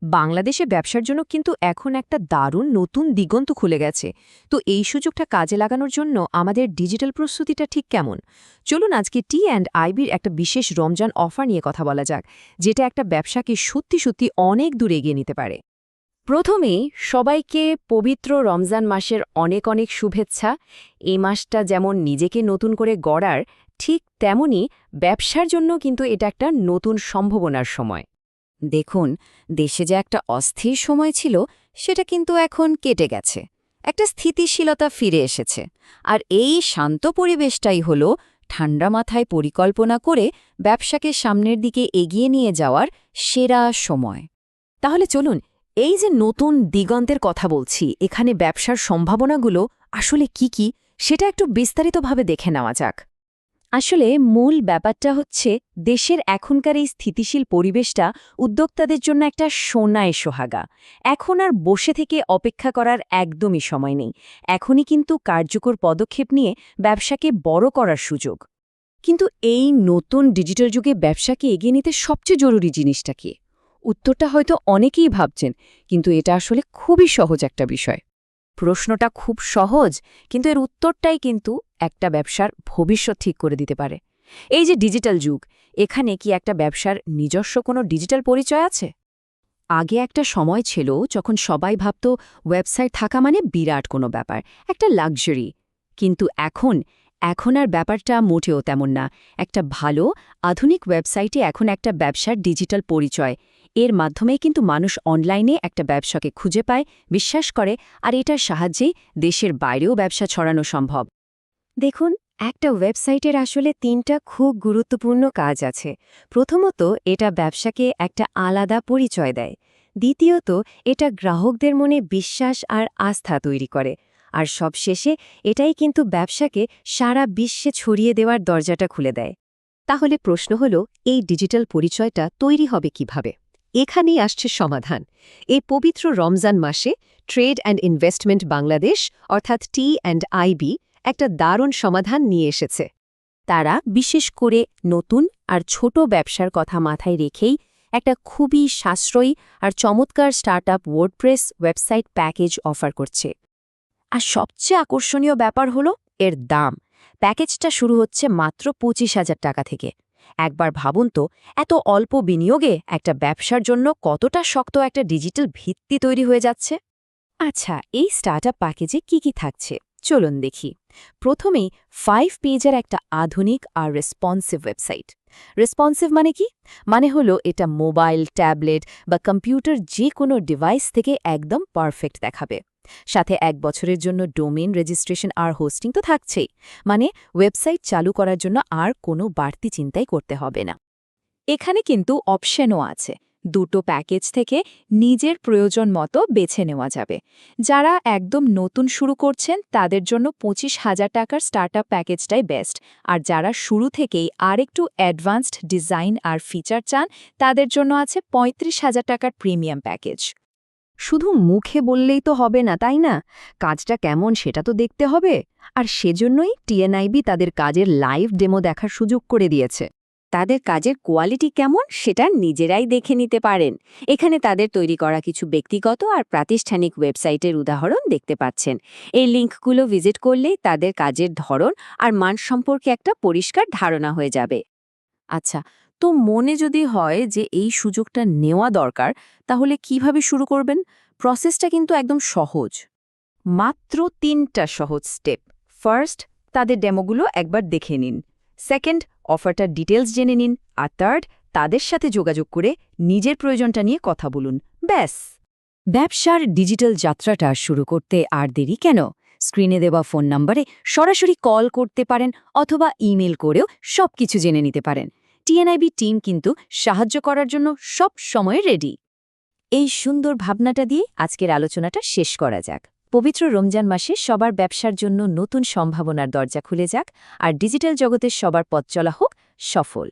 বাংলাদেশে ব্যবসার জন্য কিন্তু এখন একটা দারুণ নতুন দিগন্ত খুলে গেছে। তো এই সুযোগটা কাজে লাগানোর জন্য আমাদের ডিজিটাল প্রস্তুতিটা ঠিক কেমন? চলুন আজকে টি&আইবির একটা বিশেষ রমজান অফার নিয়ে কথা বলা যাক, যেটা একটা ব্যবসাকে সত্যি সত্যি অনেক দূর এগিয়ে নিতে পারে। প্রথমেই সবাইকে পবিত্র রমজান মাসের অনেক অনেক শুভেচ্ছা। এই মাসটা যেমন নিজেকে নতুন করে গড়ার, ঠিক তেমনি ব্যবসার জন্য কিন্তু এটা একটা নতুন সম্ভাবনার সময়। দেখুন, দেশে যে একটা অস্থির সময় ছিল সেটা কিন্তু এখন কেটে গেছে, একটা স্থিতিশীলতা ফিরে এসেছে। আর এই শান্ত পরিবেশটাই হল ঠান্ডা মাথায় পরিকল্পনা করে ব্যবসাকে সামনের দিকে এগিয়ে নিয়ে যাওয়ার সেরা সময়। তাহলে চলুন, এই যে নতুন দিগন্তের কথা বলছি, এখানে ব্যবসার সম্ভাবনাগুলো আসলে কি সেটা একটু বিস্তারিতভাবে দেখে নেওয়া যাক। আসলে মূল ব্যাপারটা হচ্ছে, দেশের এখনকার এই স্থিতিশীল পরিবেশটা উদ্যোক্তাদের জন্য একটা সোনায় সোহাগা। এখন আর বসে থেকে অপেক্ষা করার একদমই সময় নেই। এখনই কিন্তু কার্যকর পদক্ষেপ নিয়ে ব্যবসাকে বড় করার সুযোগ। কিন্তু এই নতুন ডিজিটাল যুগে ব্যবসাকে এগিয়ে নিতে সবচেয়ে জরুরি জিনিসটা কি? উত্তরটা হয়তো অনেকেই ভাবছেন, কিন্তু এটা আসলে খুবই সহজ একটা বিষয়। প্রশ্নটা খুব সহজ, কিন্তু এর উত্তরটাই কিন্তু একটা ব্যবসার ভবিষ্যৎ ঠিক করে দিতে পারে। এই যে ডিজিটাল যুগ, এখানে কি একটা ব্যবসার নিজস্ব কোনো ডিজিটাল পরিচয় আছে? আগে একটা সময় ছিল যখন সবাই ভাবত ওয়েবসাইট থাকা মানে বিরাট কোনো ব্যাপার, একটা লাক্সারি। কিন্তু এখন আর ব্যাপারটা মোটেও তেমন না। একটা ভালো আধুনিক ওয়েবসাইটে এখন একটা ব্যবসার ডিজিটাল পরিচয়। এর মাধ্যমেই কিন্তু মানুষ অনলাইনে একটা ব্যবসাকে খুঁজে পায়, বিশ্বাস করে, আর এটার সাহায্যেই দেশের বাইরেও ব্যবসা ছড়ানো সম্ভব। দেখুন, একটা ওয়েবসাইটের আসলে ৩টা খুব গুরুত্বপূর্ণ কাজ আছে। প্রথমত, এটা ব্যবসাকে একটা আলাদা পরিচয় দেয়। দ্বিতীয়ত, এটা গ্রাহকদের মনে বিশ্বাস আর আস্থা তৈরি করে। আর সবশেষে এটাই কিন্তু ব্যবসাকে সারা বিশ্বে ছড়িয়ে দেওয়ার দরজাটা খুলে দেয়। তাহলে প্রশ্ন হল, এই ডিজিটাল পরিচয়টা তৈরি হবে কিভাবে? এখানেই আসছে সমাধান। এই পবিত্র রমজান মাসে ট্রেড অ্যান্ড ইনভেস্টমেন্ট বাংলাদেশ অর্থাৎ টি&আইবি একটা দারুণ সমাধান নিয়ে এসেছে। তারা বিশেষ করে নতুন আর ছোট ব্যবসার কথা মাথায় রেখেই একটা খুবই সাশ্রয়ী আর চমৎকার startup WordPress website package offer করছে। আর সবচেয়ে আকর্ষণীয় ব্যাপার হলো এর দাম। প্যাকেজটা শুরু হচ্ছে মাত্র ২৫,০০০ টাকা থেকে। একবার ভাবুন তো, এত অল্প বিনিয়োগে একটা ব্যবসার জন্য কতটা শক্ত একটা ডিজিটাল ভিত্তি তৈরি হয়ে যাচ্ছে। আচ্ছা, এই স্টার্টআপ প্যাকেজে কি থাকছে চলুন দেখি। প্রথমেই 5 পেজের একটা আধুনিক আর রেসপন্সিভ ওয়েবসাইট। রেসপন্সিভ মানে কি? মানে হলো এটা মোবাইল, ট্যাবলেট বা কম্পিউটার যে কোনো ডিভাইস থেকে একদম পারফেক্ট দেখাবে। সাথে ১ বছরের জন্য ডোমেইন রেজিস্ট্রেশন আর হোস্টিং তো থাকছেই। মানে ওয়েবসাইট চালু করার জন্য আর কোনো বাড়তি চিন্তাই করতে হবে না। এখানে কিন্তু অপশনও আছে। দুটো প্যাকেজ থেকে নিজের প্রয়োজন মতো বেছে নেওয়া যাবে। যারা একদম নতুন শুরু করছেন তাদের জন্য ২৫,০০০ টাকার স্টার্টআপ প্যাকেজটাই বেস্ট। আর যারা শুরু থেকেই আরেকটু অ্যাডভান্সড ডিজাইন আর ফিচার চান, তাদের জন্য আছে ৩৫,০০০ টাকার প্রিমিয়াম প্যাকেজ। শুধু মুখে বললেই তো হবে না, তাই না? কাজটা কেমন সেটা তো দেখতে হবে। আর সেজন্যই টি&আইবি তাদের কাজের লাইভ ডেমো দেখার সুযোগ করে দিয়েছে। তাদের কাজের কোয়ালিটি কেমন সেটা নিজেরাই দেখে নিতে পারেন। এখানে তাদের তৈরি করা কিছু ব্যক্তিগত আর প্রাতিষ্ঠানিক ওয়েবসাইটের উদাহরণ দেখতে পাচ্ছেন। এই লিঙ্কগুলো ভিজিট করলেই তাদের কাজের ধরন আর মান সম্পর্কে একটা পরিষ্কার ধারণা হয়ে যাবে। আচ্ছা, তো মনে যদি হয় যে এই সুযোগটা নেওয়া দরকার, তাহলে কিভাবে শুরু করবেন? প্রসেসটা কিন্তু একদম সহজ। মাত্র ৩টা সহজ স্টেপ। ফার্স্ট, তাদের ডেমোগুলো একবার দেখে নিন। সেকেন্ড, অফারটার ডিটেলস জেনে নিন। আর থার্ড, তাদের সাথে যোগাযোগ করে নিজের প্রয়োজনটা নিয়ে কথা বলুন। ব্যাস, ব্যবসার ডিজিটাল যাত্রাটা শুরু করতে আর দেরি কেন? স্ক্রিনে দেওয়া ফোন নম্বরে সরাসরি কল করতে পারেন অথবা ইমেল করেও সবকিছু জেনে নিতে পারেন। টি&আইবি টিম কিন্তু সাহায্য করার জন্য সব সময় রেডি। এই সুন্দর ভাবনাটা দিয়ে আজকের আলোচনাটা শেষ করা যাক। পবিত্র রমজান মাসে সবার ব্যবসার জন্য নতুন সম্ভাবনার দরজা খুলে যাক, আর ডিজিটাল জগতের সবার পথ চলা হোক সফল।